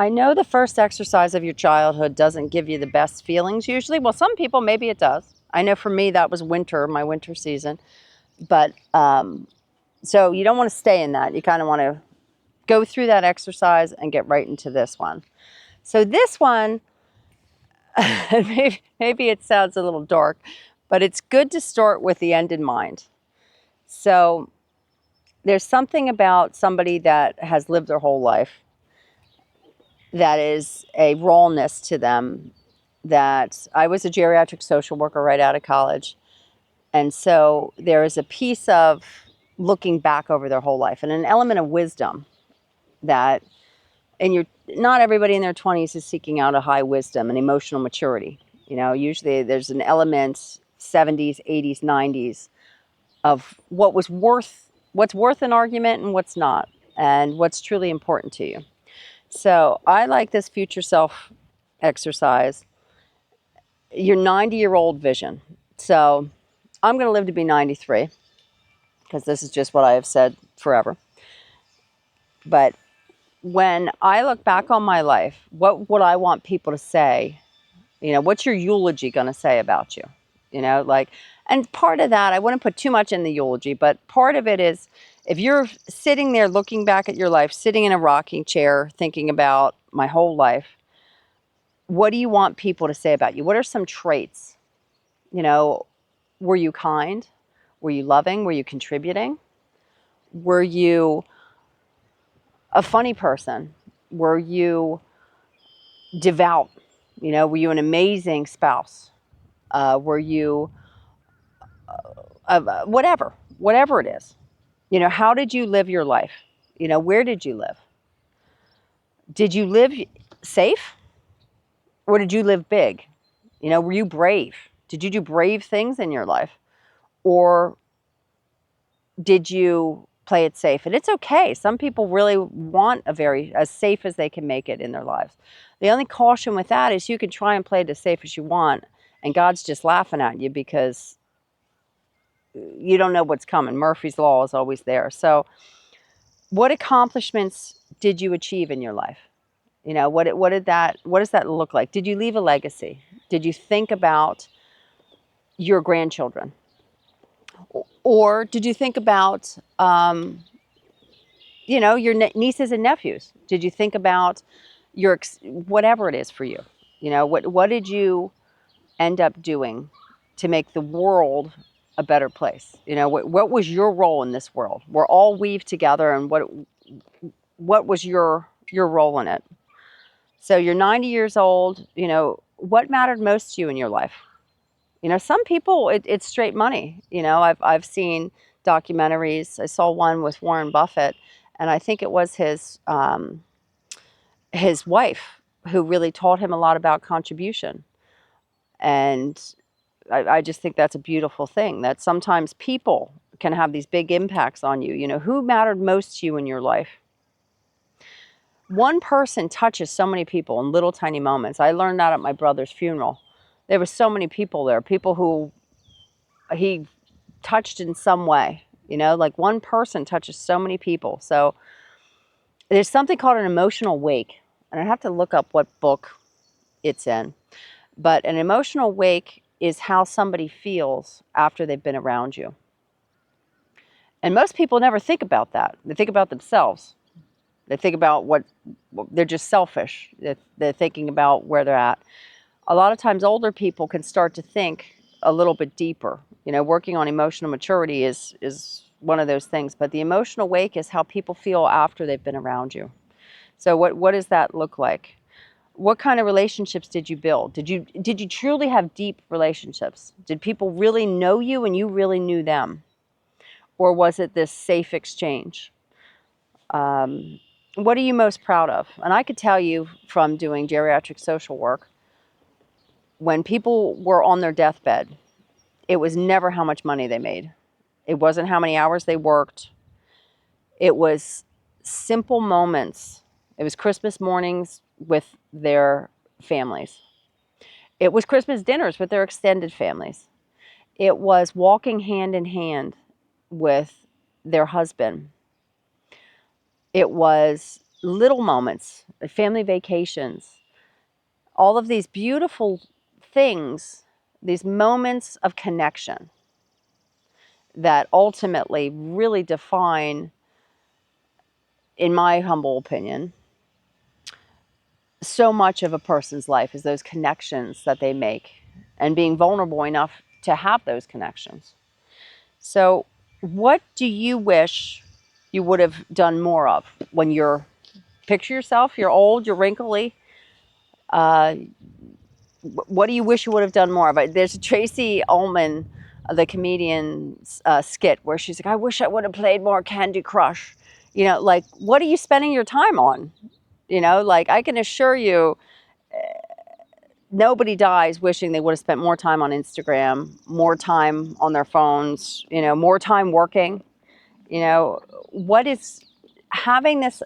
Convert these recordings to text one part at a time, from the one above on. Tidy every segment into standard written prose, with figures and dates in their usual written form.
I know the first exercise of your childhood doesn't give you the best feelings usually. Well, some people, maybe it does. I know for me, that was winter, my winter season. But so you don't want to stay in that. You kind of want to go through that exercise and get right into this one. So this one, maybe it sounds a little dark, but it's good to start with the end in mind. So there's something about somebody that has lived their whole life that is a rawness to them. That I was a geriatric social worker right out of college. And so there is a piece of looking back over their whole life and an element of wisdom that, and you're not everybody in their 20s is seeking out a high wisdom and emotional maturity. You know, usually there's an element 70s, 80s, 90s of what's worth an argument and what's not, and what's truly important to you. So I like this future self exercise, your 90-year-old vision. So I'm going to live to be 93 because this is just what I have said forever. But when I look back on my life, what would I want people to say? You know, what's your eulogy going to say about you? You know, like, and part of that, I wouldn't put too much in the eulogy, but part of it is if you're sitting there looking back at your life, sitting in a rocking chair, thinking about my whole life, what do you want people to say about you? What are some traits? You know, were you kind? Were you loving? Were you contributing? Were you a funny person? Were you devout? You know, were you an amazing spouse? Were you whatever it is? You know, how did you live your life? You know, where did you live? Did you live safe or did you live big? You know, were you brave? Did you do brave things in your life? Or did you play it safe? And it's okay. Some people really want as safe as they can make it in their lives. The only caution with that is you can try and play it as safe as you want, and God's just laughing at you because you don't know what's coming. Murphy's Law is always there. So what accomplishments did you achieve in your life? You know, what does that look like? Did you leave a legacy? Did you think about your grandchildren? Or did you think about, you know, your nieces and nephews? Did you think about whatever it is for you? You know, what did you end up doing to make the world a better place? You know, what was your role in this world? We're all weaved together, and what was your role in it? So you're 90 years old, you know, what mattered most to you in your life? You know, some people, it's straight money. You know, I've seen documentaries. I saw one with Warren Buffett, and I think it was his wife who really taught him a lot about contribution. And I just think that's a beautiful thing, that sometimes people can have these big impacts on you. You know, who mattered most to you in your life? One person touches so many people in little tiny moments. I learned that at my brother's funeral. There were so many people there, people who he touched in some way. You know, like one person touches so many people. So there's something called an emotional wake. And I have to look up what book it's in. But an emotional wake is how somebody feels after they've been around you. And most people never think about that. They think about themselves. They think about they're just selfish. They're thinking about where they're at. A lot of times older people can start to think a little bit deeper. You know, working on emotional maturity is one of those things. But the emotional wake is how people feel after they've been around you. So what does that look like? What kind of relationships did you build? Did you truly have deep relationships? Did people really know you and you really knew them? Or was it this safe exchange? What are you most proud of? And I could tell you from doing geriatric social work, when people were on their deathbed, it was never how much money they made. It wasn't how many hours they worked. It was simple moments. It was Christmas mornings with their families. It was Christmas dinners with their extended families. It was walking hand in hand with their husband. It was little moments, family vacations, all of these beautiful things, these moments of connection that ultimately really define, in my humble opinion, so much of a person's life is those connections that they make and being vulnerable enough to have those connections. So, what do you wish you would have done more of when you're, picture yourself, you're old, you're wrinkly. Uh, what do you wish you would have done more of? There's a Tracy Ullman, the comedian skit, where she's like, I wish I would have played more Candy Crush. You know, like, what are you spending your time on? You know, like, I can assure you, nobody dies wishing they would have spent more time on Instagram, more time on their phones, you know, more time working. You know, what is having this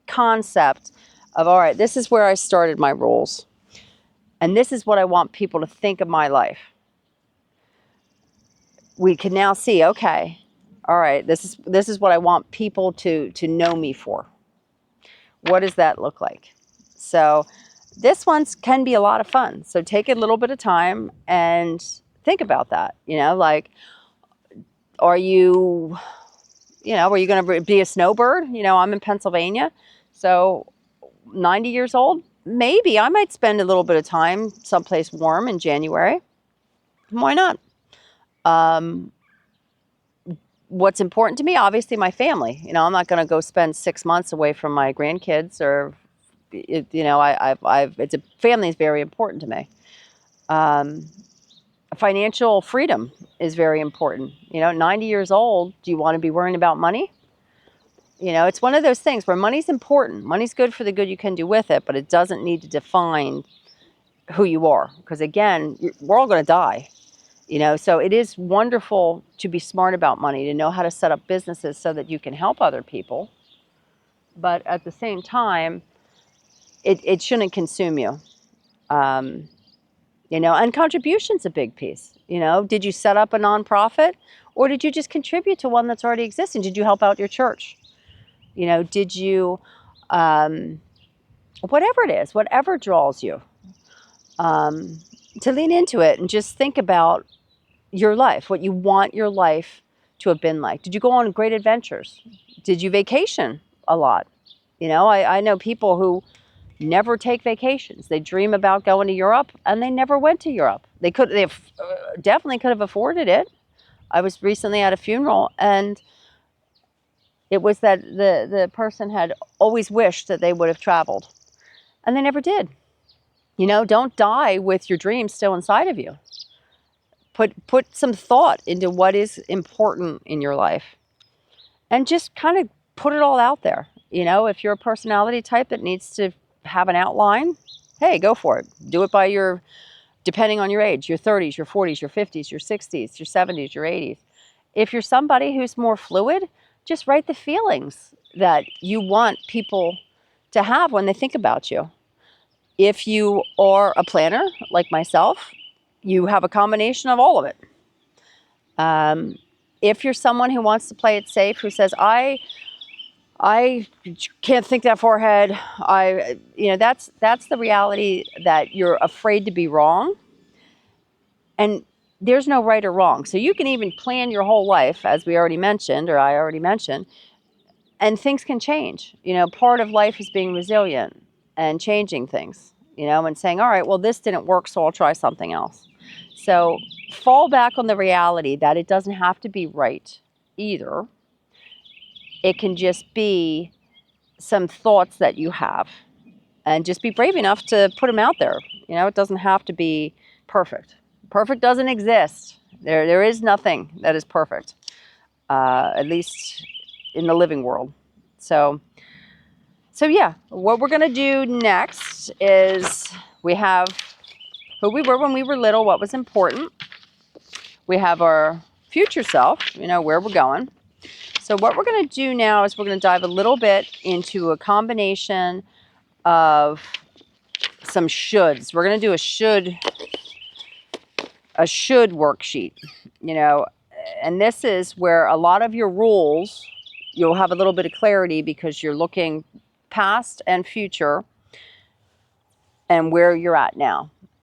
concept of, all right, this is where I started my rules, and this is what I want people to think of my life. We can now see, okay, all right, this is what I want people to know me for. What does that look like? So this one can be a lot of fun. So take a little bit of time and think about that. You know, like, are you going to be a snowbird? You know, I'm in Pennsylvania, so 90 years old, maybe I might spend a little bit of time someplace warm in January. Why not? What's important to me, obviously, my family. You know, I'm not going to go spend 6 months away from my grandkids, or, you know, family is very important to me. Financial freedom is very important. You know, 90 years old, do you want to be worrying about money? You know, it's one of those things where money's important. Money's good for the good you can do with it, but it doesn't need to define who you are. Because again, we're all going to die. You know, so it is wonderful to be smart about money, to know how to set up businesses so that you can help other people. But at the same time, it shouldn't consume you. You know, and contribution's a big piece. You know, did you set up a nonprofit, or did you just contribute to one that's already existing? Did you help out your church? You know, did you, whatever it is, whatever draws you, to lean into it and just think about your life, what you want your life to have been like. Did you go on great adventures? Did you vacation a lot? You know, I know people who never take vacations. They dream about going to Europe, and they never went to Europe. They definitely could have afforded it. I was recently at a funeral, and it was that the person had always wished that they would have traveled, and they never did. You know, don't die with your dreams still inside of you. Put some thought into what is important in your life, and just kind of put it all out there. You know, if you're a personality type that needs to have an outline, hey, go for it. Do it by depending on your age, your 30s, your 40s, your 50s, your 60s, your 70s, your 80s. If you're somebody who's more fluid, just write the feelings that you want people to have when they think about you. If you are a planner like myself, you have a combination of all of it. If you're someone who wants to play it safe, who says, I can't think that far ahead, that's the reality, that you're afraid to be wrong. And there's no right or wrong. So you can even plan your whole life, as we already mentioned, or I already mentioned, and things can change. You know, part of life is being resilient and changing things, you know, and saying, all right, well, this didn't work, so I'll try something else. So fall back on the reality that it doesn't have to be right either. It can just be some thoughts that you have, and just be brave enough to put them out there. You know, it doesn't have to be perfect. Perfect doesn't exist. There is nothing that is perfect, at least in the living world. So yeah, what we're going to do next is, we have who we were when we were little, what was important. We have our future self, you know, where we're going. So what we're going to do now is we're going to dive a little bit into a combination of some shoulds. We're going to do a should worksheet, you know, and this is where a lot of your rules, you'll have a little bit of clarity because you're looking past and future and where you're at now.